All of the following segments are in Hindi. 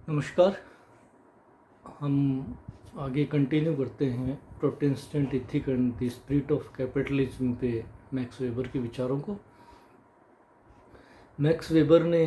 नमस्कार। हम आगे कंटिन्यू करते हैं Protestant ethic and the spirit of capitalism पे मैक्स वेबर के विचारों को। मैक्स वेबर ने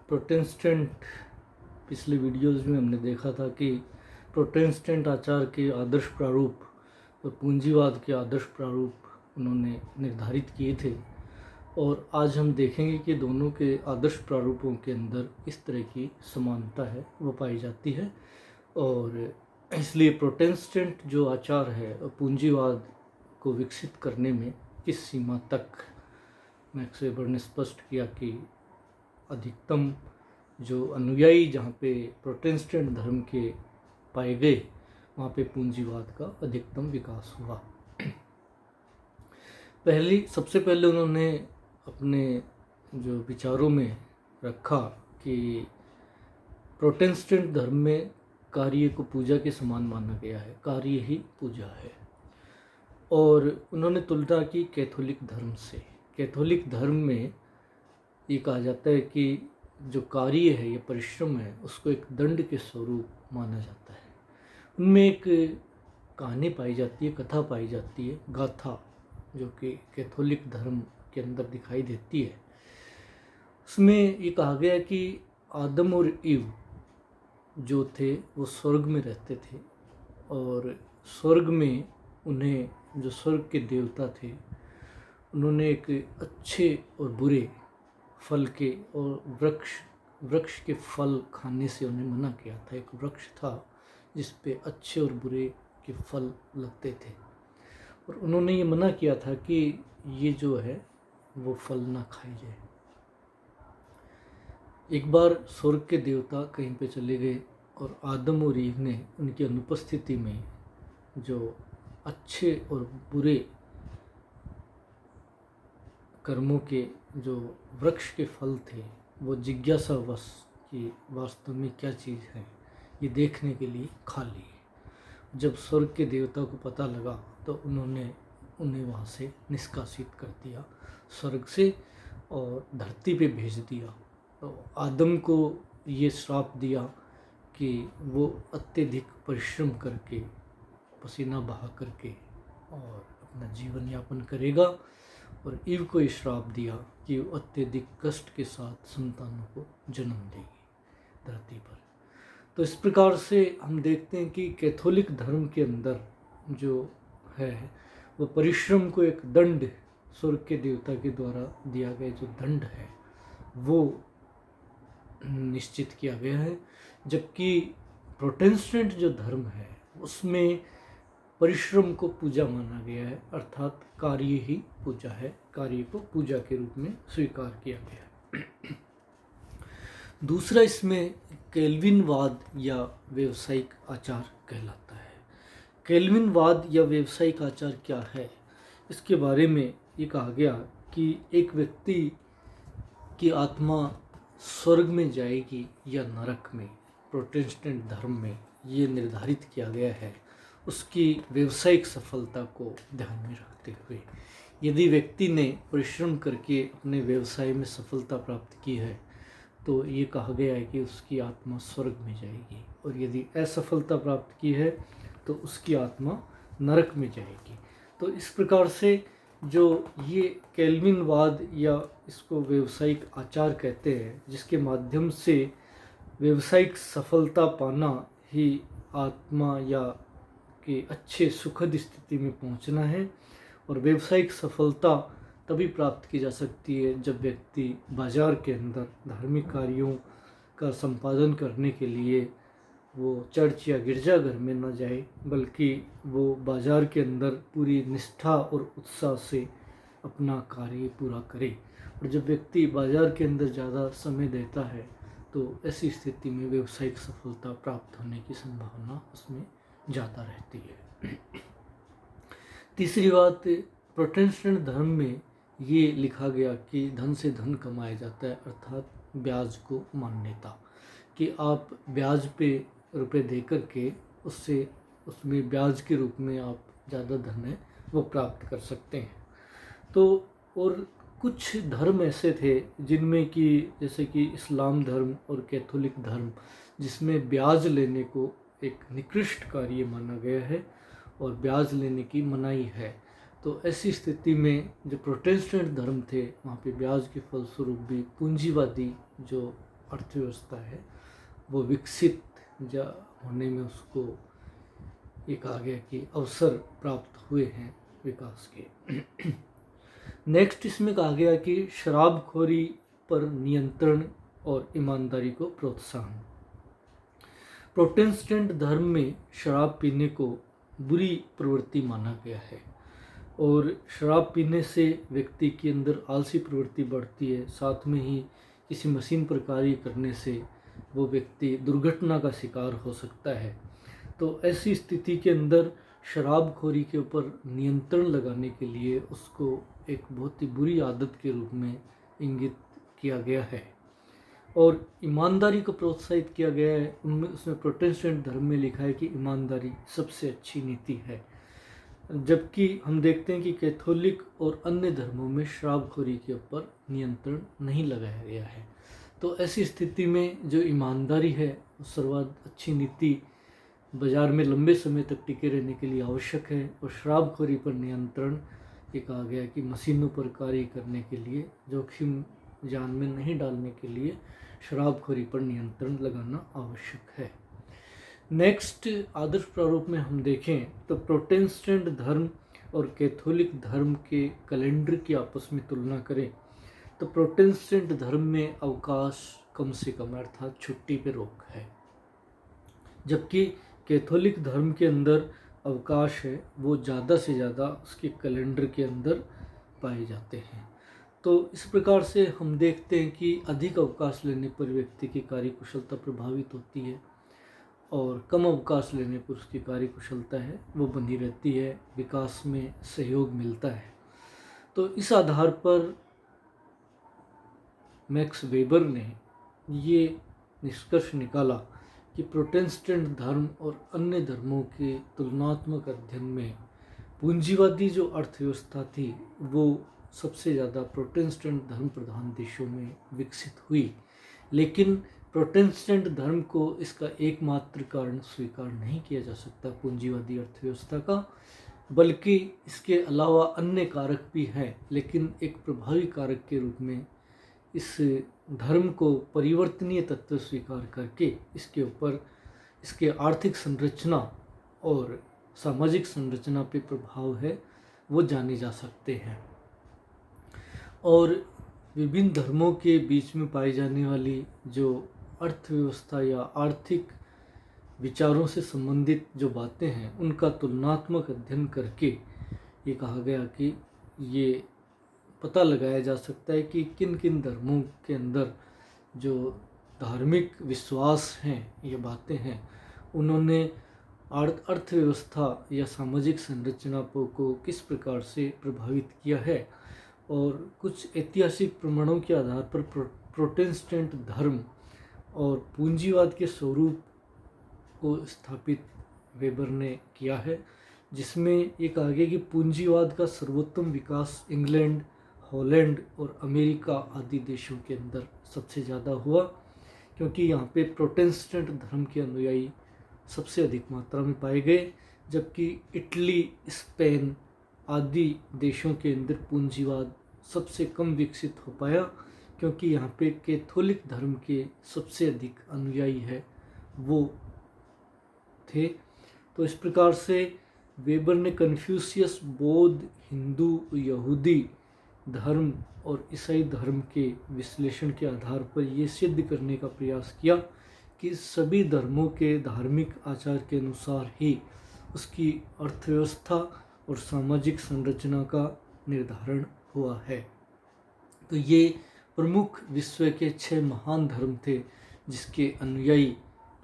प्रोटेस्टेंट पिछले वीडियोस में हमने देखा था कि प्रोटेस्टेंट आचार के आदर्श प्रारूप और पूंजीवाद के आदर्श प्रारूप उन्होंने निर्धारित किए थे, और आज हम देखेंगे कि दोनों के आदर्श प्रारूपों के अंदर इस तरह की समानता है वो पाई जाती है। और इसलिए प्रोटेस्टेंट जो आचार है पूंजीवाद को विकसित करने में किस सीमा तक मैक्स वेबर ने स्पष्ट किया कि अधिकतम जो अनुयायी जहाँ पे प्रोटेस्टेंट धर्म के पाए गए वहाँ पे पूंजीवाद का अधिकतम विकास हुआ। सबसे पहले उन्होंने अपने जो विचारों में रखा कि प्रोटेस्टेंट धर्म में कार्य को पूजा के समान माना गया है, कार्य ही पूजा है। और उन्होंने तुलना की कैथोलिक धर्म से। कैथोलिक धर्म में ये कहा जाता है कि जो कार्य है या परिश्रम है उसको एक दंड के स्वरूप माना जाता है। उनमें एक कहानी पाई जाती है, कथा पाई जाती है, गाथा, जो कि कैथोलिक धर्म के अंदर दिखाई देती है। उसमें ये कहा गया कि आदम और ईव जो थे वो स्वर्ग में रहते थे, और स्वर्ग में उन्हें जो स्वर्ग के देवता थे उन्होंने एक अच्छे और बुरे फल के और वृक्ष के फल खाने से उन्हें मना किया था। एक वृक्ष था जिस पे अच्छे और बुरे के फल लगते थे, और उन्होंने ये मना किया था कि ये जो है वो फल ना खाए जाए। एक बार स्वर्ग के देवता कहीं पे चले गए और आदम और ईव ने उनकी अनुपस्थिति में जो अच्छे और बुरे कर्मों के जो वृक्ष के फल थे वो जिज्ञासावश कि वास्तव में क्या चीज़ है ये देखने के लिए खा लिए। जब स्वर्ग के देवता को पता लगा तो उन्होंने उन्हें वहाँ से निष्कासित कर दिया स्वर्ग से और धरती पे भेज दिया। तो आदम को ये श्राप दिया कि वो अत्यधिक परिश्रम करके, पसीना बहा करके और अपना जीवन यापन करेगा, और ईव को ये श्राप दिया कि वो अत्यधिक कष्ट के साथ संतानों को जन्म देगी धरती पर। तो इस प्रकार से हम देखते हैं कि कैथोलिक धर्म के अंदर जो है वो परिश्रम को एक दंड, स्वर्ग के देवता के द्वारा दिया गया जो दंड है वो निश्चित किया गया है। जबकि प्रोटेस्टेंट जो धर्म है उसमें परिश्रम को पूजा माना गया है, अर्थात कार्य ही पूजा है, कार्य को पूजा के रूप में स्वीकार किया गया है। दूसरा इसमें कैल्विनवाद या व्यावसायिक आचार कहलाता है। कैल्विनवाद या व्यावसायिक आचार क्या है, इसके बारे में ये कहा गया कि एक व्यक्ति की आत्मा स्वर्ग में जाएगी या नरक में। प्रोटेस्टेंट धर्म में ये निर्धारित किया गया है उसकी व्यावसायिक सफलता को ध्यान में रखते हुए। यदि व्यक्ति ने परिश्रम करके अपने व्यवसाय में सफलता प्राप्त की है तो ये कहा गया है कि उसकी आत्मा स्वर्ग में जाएगी, और यदि असफलता प्राप्त की है तो उसकी आत्मा नरक में जाएगी। तो इस प्रकार से जो ये कैल्विनवाद या इसको व्यावसायिक आचार कहते हैं, जिसके माध्यम से व्यावसायिक सफलता पाना ही आत्मा या के अच्छे सुखद स्थिति में पहुंचना है, और व्यावसायिक सफलता तभी प्राप्त की जा सकती है जब व्यक्ति बाजार के अंदर धार्मिक कार्यों का संपादन करने के लिए वो चर्च या गिरजाघर में न जाए, बल्कि वो बाजार के अंदर पूरी निष्ठा और उत्साह से अपना कार्य पूरा करे। और जब व्यक्ति बाजार के अंदर ज़्यादा समय देता है तो ऐसी स्थिति में व्यावसायिक सफलता प्राप्त होने की संभावना उसमें ज़्यादा रहती है। तीसरी बात, प्रोटेस्टेंट धर्म में ये लिखा गया कि धन से धन कमाया जाता है, अर्थात ब्याज को मान्यता, कि आप ब्याज पे रुपए दे करके उसमें ब्याज के रूप में आप ज़्यादा धन है वो प्राप्त कर सकते हैं। तो और कुछ धर्म ऐसे थे जिनमें कि जैसे कि इस्लाम धर्म और कैथोलिक धर्म, जिसमें ब्याज लेने को एक निकृष्ट कार्य माना गया है और ब्याज लेने की मनाही है। तो ऐसी स्थिति में जो प्रोटेस्टेंट धर्म थे वहाँ पे ब्याज के फलस्वरूप भी पूंजीवादी जो अर्थव्यवस्था है वो विकसित होने में उसको एक आ गया कि अवसर प्राप्त हुए हैं विकास के। नेक्स्ट इसमें कहा गया कि शराबखोरी पर नियंत्रण और ईमानदारी को प्रोत्साहन। प्रोटेस्टेंट धर्म में शराब पीने को बुरी प्रवृत्ति माना गया है और शराब पीने से व्यक्ति के अंदर आलसी प्रवृत्ति बढ़ती है। साथ में ही किसी मशीन पर कार्य करने से वो व्यक्ति दुर्घटना का शिकार हो सकता है। तो ऐसी स्थिति के अंदर शराबखोरी के ऊपर नियंत्रण लगाने के लिए उसको एक बहुत ही बुरी आदत के रूप में इंगित किया गया है और ईमानदारी को प्रोत्साहित किया गया है। उनमें उसमें प्रोटेस्टेंट धर्म में लिखा है कि ईमानदारी सबसे अच्छी नीति है, जबकि हम देखते हैं कि कैथोलिक और अन्य धर्मों में शराबखोरी के ऊपर नियंत्रण नहीं लगाया गया है। तो ऐसी स्थिति में जो ईमानदारी है वो सर्वाधिक अच्छी नीति बाज़ार में लंबे समय तक टिके रहने के लिए आवश्यक है और शराबखोरी पर नियंत्रण ये कहा गया कि मशीनों पर कार्य करने के लिए जोखिम जान में नहीं डालने के लिए शराबखोरी पर नियंत्रण लगाना आवश्यक है। नेक्स्ट आदर्श प्रारूप में हम देखें तो प्रोटेस्टेंट धर्म और कैथोलिक धर्म के कैलेंडर की आपस में तुलना करें तो प्रोटेस्टेंट धर्म में अवकाश कम से कम अर्थात छुट्टी पे रोक है, जबकि कैथोलिक धर्म के अंदर अवकाश है वो ज़्यादा से ज़्यादा उसके कैलेंडर के अंदर पाए जाते हैं। तो इस प्रकार से हम देखते हैं कि अधिक अवकाश लेने पर व्यक्ति की कार्यकुशलता प्रभावित होती है और कम अवकाश लेने पर उसकी कार्यकुशलता है वो बनी रहती है, विकास में सहयोग मिलता है। तो इस आधार पर मैक्स वेबर ने ये निष्कर्ष निकाला कि प्रोटेस्टेंट धर्म और अन्य धर्मों के तुलनात्मक अध्ययन में पूंजीवादी जो अर्थव्यवस्था थी वो सबसे ज़्यादा प्रोटेस्टेंट धर्म प्रधान देशों में विकसित हुई, लेकिन प्रोटेस्टेंट धर्म को इसका एकमात्र कारण स्वीकार नहीं किया जा सकता पूंजीवादी अर्थव्यवस्था का, बल्कि इसके अलावा अन्य कारक भी हैं। लेकिन एक प्रभावी कारक के रूप में इस धर्म को परिवर्तनीय तत्व स्वीकार करके इसके ऊपर इसके आर्थिक संरचना और सामाजिक संरचना पे प्रभाव है वो जाने जा सकते हैं। और विभिन्न धर्मों के बीच में पाई जाने वाली जो अर्थव्यवस्था या आर्थिक विचारों से संबंधित जो बातें हैं उनका तुलनात्मक अध्ययन करके ये कहा गया कि ये पता लगाया जा सकता है कि किन किन धर्मों के अंदर जो धार्मिक विश्वास हैं, ये बातें हैं, उन्होंने अर्थव्यवस्था या सामाजिक संरचना को किस प्रकार से प्रभावित किया है। और कुछ ऐतिहासिक प्रमाणों के आधार पर प्रोटेस्टेंट धर्म और पूंजीवाद के स्वरूप को स्थापित वेबर ने किया है, जिसमें एक आगे कि पूंजीवाद का सर्वोत्तम विकास इंग्लैंड, हॉलैंड और अमेरिका आदि देशों के अंदर सबसे ज़्यादा हुआ, क्योंकि यहाँ पे प्रोटेस्टेंट धर्म के अनुयायी सबसे अधिक मात्रा में पाए गए, जबकि इटली, स्पेन आदि देशों के अंदर पूंजीवाद सबसे कम विकसित हो पाया, क्योंकि यहाँ पे कैथोलिक धर्म के सबसे अधिक अनुयायी है वो थे। तो इस प्रकार से वेबर ने कन्फ्यूशियस, बौद्ध, हिंदू, यहूदी धर्म और ईसाई धर्म के विश्लेषण के आधार पर ये सिद्ध करने का प्रयास किया कि सभी धर्मों के धार्मिक आचार के अनुसार ही उसकी अर्थव्यवस्था और सामाजिक संरचना का निर्धारण हुआ है। तो ये प्रमुख विश्व के 6 महान धर्म थे जिसके अनुयायी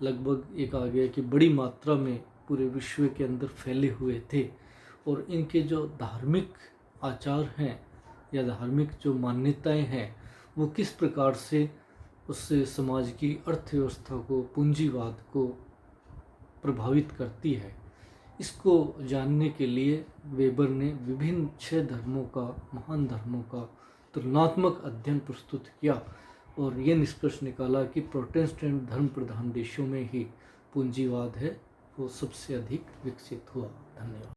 लगभग एक आ गया कि बड़ी मात्रा में पूरे विश्व के अंदर फैले हुए थे, और इनके जो धार्मिक आचार हैं या धार्मिक जो मान्यताएं हैं वो किस प्रकार से उस समाज की अर्थव्यवस्था को, पूंजीवाद को प्रभावित करती है, इसको जानने के लिए वेबर ने विभिन्न 6 धर्मों का, महान धर्मों का तुलनात्मक अध्ययन प्रस्तुत किया और ये निष्कर्ष निकाला कि प्रोटेस्टेंट धर्म प्रधान देशों में ही पूंजीवाद है वो सबसे अधिक विकसित हुआ। धन्यवाद।